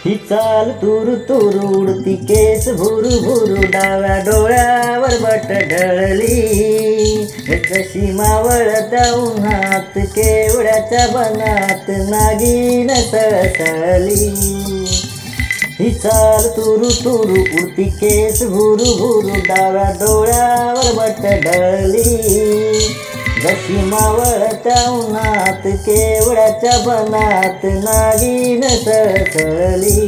ही चाल तुरु तुरु उडती केस भुरु भुरु डाव्या डोळ्यावर बट ढळली कशी मावळत्या उन्हात केवड्याच्या बनात नागिन सळसळली ही चाल तुरु तुरु उडती केस भुरु भुरु डाव्या डोळ्यावर बट ढळली जशी मावळत्या उन्हात केवड्याच्या बनात नागिन सळसळली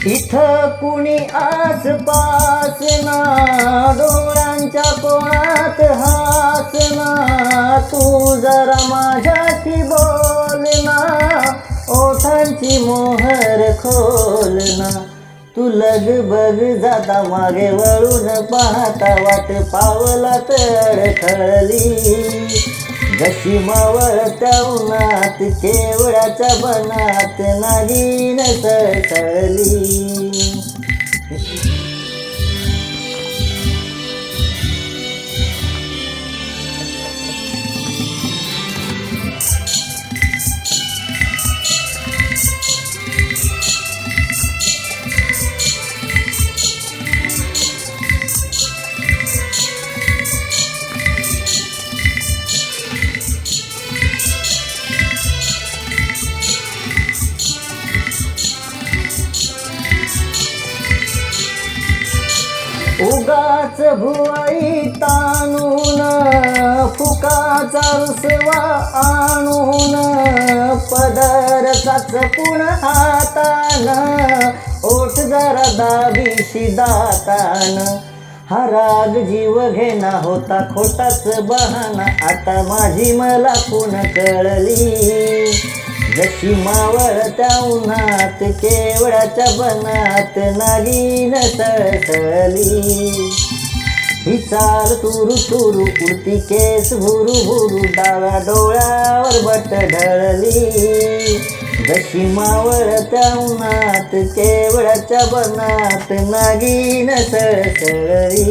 इथं कुणी आसपास ना डोळ्यांच्या कोणात हासना तू जरा माझ्याशी बोल ना ओठांची मोहर खोल ना तू लग बग जाता मागे वळून पाहता वाट पावलात अडखळली जशी मावळत्या उन्हात केवड्याच्या बनात नागिन सळसळली उगाच भुवई ताणून फुकाचा रुसवा आणून पदरचाच पुण हातान ओठ जरा दाबीशी दातान हा राग जीव घेना होता खोटाच बहाना आता माझी मला पुन कळली जशी मावळत्या उन्हात केवड्याच्या बनात नागिन सळसळली ही चाल तुरु तुरु उडती केस भुरु भुरु डाव्या डोळ्यावर बट ढळली जशी मावळत्या उन्हात केवड्याच्या बनात नागिन सळसळली